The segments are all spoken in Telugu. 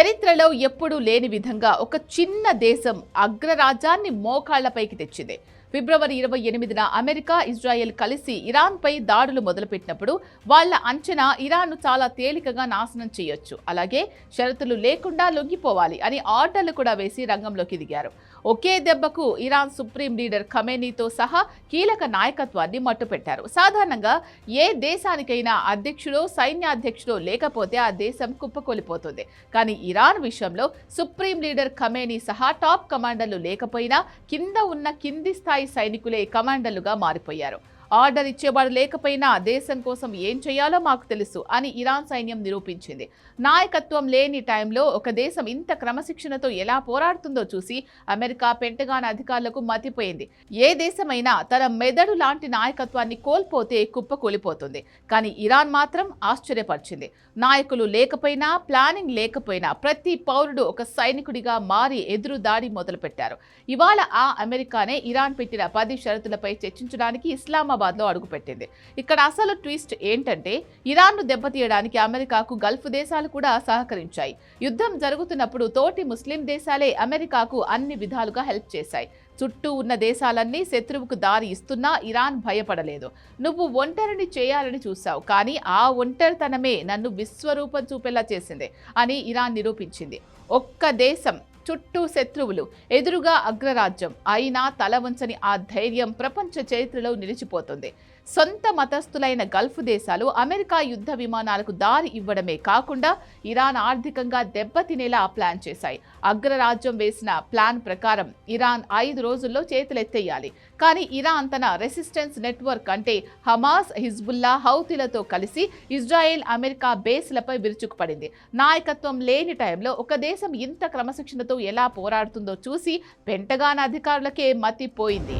చరిత్రలో ఎప్పుడూ లేని విధంగా ఒక చిన్న దేశం అగ్రరాజ్యాన్ని మోకాళ్లపైకి తెచ్చింది. ఫిబ్రవరి 28న అమెరికా, ఇజ్రాయెల్ కలిసి ఇరాన్పై దాడులు మొదలుపెట్టినప్పుడు వాళ్ల అంచనా ఇరాన్ను చాలా తేలికగా నాశనం చేయొచ్చు, అలాగే షరతులు లేకుండా లొంగిపోవాలి అని ఆర్డర్లు కూడా వేసి రంగంలోకి దిగారు. ఒకే దెబ్బకు ఇరాన్ సుప్రీం లీడర్ ఖమేనీతో సహా కీలక నాయకత్వాన్ని మట్టుపెట్టారు. సాధారణంగా ఏ దేశానికైనా అధ్యక్షుడో సైన్యాధ్యక్షుడో లేకపోతే ఆ దేశం కుప్పకూలిపోతుంది. కానీ ఇరాన్ విషయంలో సుప్రీం లీడర్ ఖమేనీ సహా టాప్ కమాండర్లు లేకపోయినా కింద ఉన్న కింది స్థాయి సైనికులే కమాండర్లుగా మారిపోయారు. ఆర్డర్ ఇచ్చేవాడు లేకపోయినా దేశం కోసం ఏం చేయాలో మాకు తెలుసు అని ఇరాన్ సైన్యం నిరూపించింది. నాయకత్వం లేని టైంలో ఒక దేశం ఇంత క్రమశిక్షణతో ఎలా పోరాడుతుందో చూసి అమెరికా పెంటగాన్ అధికారులకు మతిపోయింది. ఏ దేశమైనా తన మెదడు లాంటి నాయకత్వాన్ని కోల్పోతే కుప్పకూలిపోతుంది. కానీ ఇరాన్ మాత్రం ఆశ్చర్యపరిచింది. నాయకులు లేకపోయినా, ప్లానింగ్ లేకపోయినా ప్రతి పౌరుడు ఒక సైనికుడిగా మారి ఎదురు దాడి మొదలుపెట్టారు. ఇవాళ ఆ అమెరికానే ఇరాన్ పెట్టిన 10 షరతులపై చర్చించడానికి ఇస్లామాబాద్లో అడుగుపెట్టింది. ఇక్కడ అసలు ట్విస్ట్ ఏంటంటే ఇరాన్ను దెబ్బతీయడానికి అమెరికాకు గల్ఫ్ దేశాలు కూడా సహకరించాయి. యుద్ధం జరుగుతున్నప్పుడు తోటి ముస్లిం దేశాలే అమెరికాకు అన్ని విధాలుగా హెల్ప్ చేశాయి. చుట్టూ ఉన్న దేశాలన్నీ శత్రువుకు దారి ఇస్తున్నా ఇరాన్ భయపడలేదు. నువ్వు ఒంటరిని చేయాలని చూశావు, కానీ ఆ ఒంటరితనమే నన్ను విశ్వరూపం చూపేలా చేసింది అని ఇరాన్ నిరూపించింది. ఒక్క దేశం చుట్టూ శత్రువులు, ఎదురుగా అగ్రరాజ్యం అయినా తల వంచని ఆ ధైర్యం ప్రపంచ చరిత్రలో నిలిచిపోతుంది. సొంత మతస్థులైన గల్ఫ్ దేశాలు అమెరికా యుద్ధ విమానాలకు దారి ఇవ్వడమే కాకుండా ఇరాన్ ఆర్థికంగా దెబ్బతినేలా ప్లాన్ చేశాయి. అగ్రరాజ్యం వేసిన ప్లాన్ ప్రకారం ఇరాన్ 5 రోజుల్లో చేతులెత్తేయాలి. కానీ ఇరాన్ తన రెసిస్టెన్స్ నెట్వర్క్ అంటే హమాస్, హిజ్బుల్లా, హౌతీలతో కలిసి ఇజ్రాయెల్, అమెరికా బేస్లపై విరుచుకుపడింది. నాయకత్వం లేని టైంలో ఒక దేశం ఇంత క్రమశిక్షణతో ఎలా పోరాడుతుందో చూసి పెంటగాన్ అధికారులకే మతిపోయింది.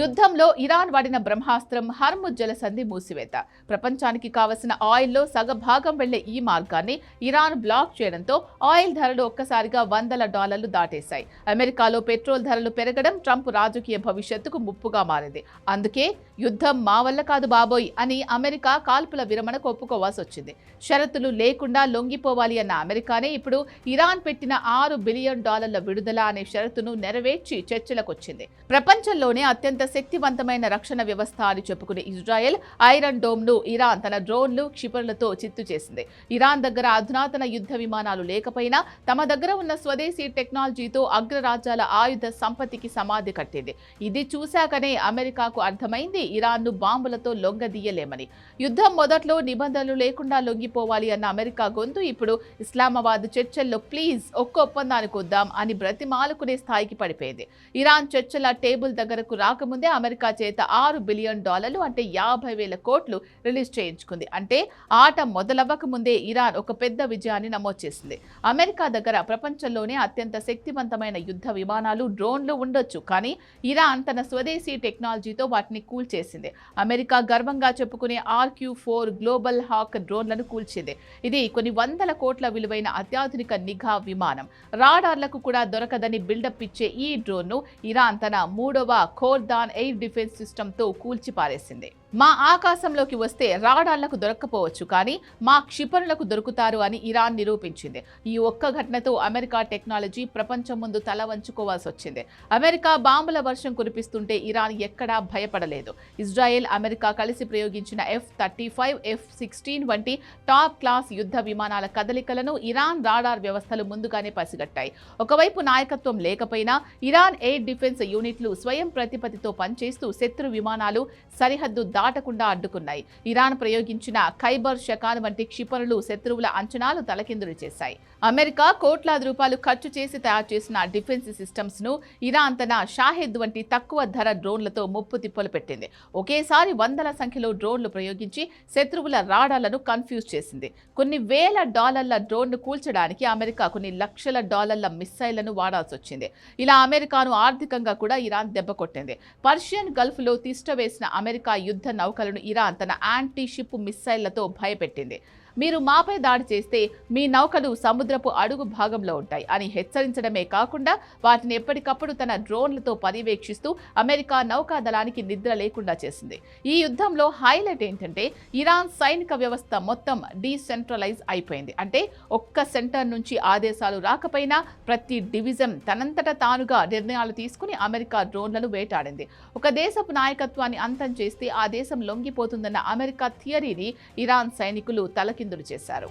యుద్ధంలో ఇరాన్ వాడిన బ్రహ్మాస్త్రం హర్ముజ్ జలసంధి మూసివేత. ప్రపంచానికి కావలసిన ఆయిల్లో సగభాగం వెళ్లే ఈ మార్గాన్ని ఇరాన్ బ్లాక్ చేయడంతో ఆయిల్ ధరలు ఒక్కసారిగా $100 దాటేశాయి. అమెరికాలో పెట్రోల్ ధరలు పెరగడం ట్రంప్ రాజకీయ భవిష్యత్తుకు ముప్పుగా మారింది. అందుకే యుద్ధం మా వల్ల కాదు బాబోయ్ అని అమెరికా కాల్పుల విరమణకు ఒప్పుకోవాల్సి వచ్చింది. షరతులు లేకుండా లొంగిపోవాలి అన్న అమెరికానే ఇప్పుడు ఇరాన్ పెట్టిన $6 బిలియన్ విడుదల అనే షరతును నెరవేర్చి చర్చలకొచ్చింది. ప్రపంచంలోనే అత్యంత శక్తివంతమైన రక్షణ వ్యవస్థ అని చెప్పుకునే ఇజ్రాయెల్ ఐరన్ డోమ్ ను ఇరాన్ తన డ్రోన్లు, క్షిపణులతో చిత్తు చేసింది. ఇరాన్ దగ్గర అధునాతన యుద్ధ విమానాలు లేకపోయినా తమ దగ్గర ఉన్న స్వదేశీ టెక్నాలజీతో అగ్రరాజ్యాల ఆయుధ సంపత్తికి సమాధి కట్టింది. ఇది చూశాకనే అమెరికాకు అర్థమైంది ఇరాన్ను బాంబులతో లొంగదీయలేమని. యుద్ధం మొదట్లో నిబంధనలు లేకుండా లొంగిపోవాలి అన్న అమెరికా గొంతు ఇప్పుడు ఇస్లామాబాద్ చర్చల్లో ప్లీజ్ ఒక్క ఒప్పందానికి వద్దాం అని బ్రతిమాలుకునే స్థాయికి పడిపోయింది. ఇరాన్ చర్చల టేబుల్ దగ్గరకు రాకముందే అమెరికా చేత $6 బిలియన్ అంటే 50,000 కోట్లు రిలీజ్ చేయించుకుంది. అంటే ఆట మొదలవ్వక ముందే ఇరాన్ ఒక పెద్ద విజయాన్ని నమోదు చేసింది. అమెరికా దగ్గర ప్రపంచంలోనే అత్యంత శక్తివంతమైన యుద్ధ విమానాలు, డ్రోన్లు ఉండొచ్చు, కానీ ఇరాన్ తన స్వదేశీ టెక్నాలజీతో వాటిని కూల్చేసింది. అమెరికా గర్వంగా చెప్పుకునే RQ-4 గ్లోబల్ హాక్ డ్రోన్లను కూల్చింది. ఇది కొన్ని వందల కోట్ల విలువైన అత్యాధునిక నిఘా విమానం. రాడార్లకు కూడా దొరకదని బిల్డప్ ఇచ్చే ఈ డ్రోన్ను ఇరాన్ తన 3వ ఖోర్దాన్ ఎయిర్ డిఫెన్స్ సిస్టంతో కూల్చిపారేసింది. మా ఆకాశంలోకి వస్తే రాడార్లకు దొరక్కపోవచ్చు, కానీ మా క్షిపణులకు దొరుకుతారు అని ఇరాన్ నిరూపించింది. ఈ ఒక్క ఘటనతో అమెరికా టెక్నాలజీ ప్రపంచం ముందు తల వంచుకోవాల్సి వచ్చింది. అమెరికా బాంబుల వర్షం కురిపిస్తుంటే ఇరాన్ ఎక్కడా భయపడలేదు. ఇజ్రాయెల్, అమెరికా కలిసి ప్రయోగించిన F-35, F-16 వంటి టాప్ క్లాస్ యుద్ధ విమానాల కదలికలను ఇరాన్ రాడార్ వ్యవస్థలు ముందుగానే పసిగట్టాయి. ఒకవైపు నాయకత్వం లేకపోయినా ఇరాన్ ఎయిర్ డిఫెన్స్ యూనిట్లు స్వయం ప్రతిపత్తితో పనిచేస్తూ శత్రు విమానాలు సరిహద్దు దాటకుండా అడ్డుకున్నాయి. ఇరాన్ ప్రయోగించిన ఖైబర్ షకాన్ వంటి క్షిపణులు శత్రువుల అంచనాలు తలకిందులు చేశాయి. అమెరికా కోట్లాది రూపాయలు ఖర్చు చేసి తయారు చేసిన డిఫెన్స్ సిస్టమ్స్ ను ఇరాన్ తన షాహెద్ వంటి తక్కువ ధర డ్రోన్లతో ముప్పు తిప్పలు పెట్టింది. ఒకేసారి వందల సంఖ్యలో డ్రోన్లు ప్రయోగించి శత్రువుల రాడార్లను కన్ఫ్యూజ్ చేసింది. కొన్ని $1,000 డ్రోన్ను కూల్చడానికి అమెరికా కొన్ని $1,00,000 మిస్సైళ్లను వాడాల్సి వచ్చింది. ఇలా అమెరికాను ఆర్థికంగా కూడా ఇరాన్ దెబ్బకొట్టింది. పర్షియన్ గల్ఫ్ లో తిష్ట వేసిన అమెరికా యుద్ధ నౌకలను ఇరాన్ తన యాంటీ షిప్ మిస్సైళ్లతో భయపెట్టింది. మీరు మాపై దాడి చేస్తే మీ నౌకలు సముద్రపు అడుగు భాగంలో ఉంటాయి అని హెచ్చరించడమే కాకుండా వాటిని ఎప్పటికప్పుడు తన డ్రోన్లతో పర్యవేక్షిస్తూ అమెరికా నౌకాదళానికి నిద్ర లేకుండా చేసింది. ఈ యుద్ధంలో హైలైట్ ఏంటంటే ఇరాన్ సైనిక వ్యవస్థ మొత్తం డీసెంట్రలైజ్ అయిపోయింది. అంటే ఒక్క సెంటర్ నుంచి ఆదేశాలు రాకపోయినా ప్రతి డివిజన్ తనంతట తానుగా నిర్ణయాలు తీసుకుని అమెరికా డ్రోన్లను వేటాడింది. ఒక దేశపు నాయకత్వాన్ని అంతం చేస్తే ఆ దేశం లొంగిపోతుందన్న అమెరికా థియరీని ఇరాన్ సైనికులు తలకిందులు చేశారు.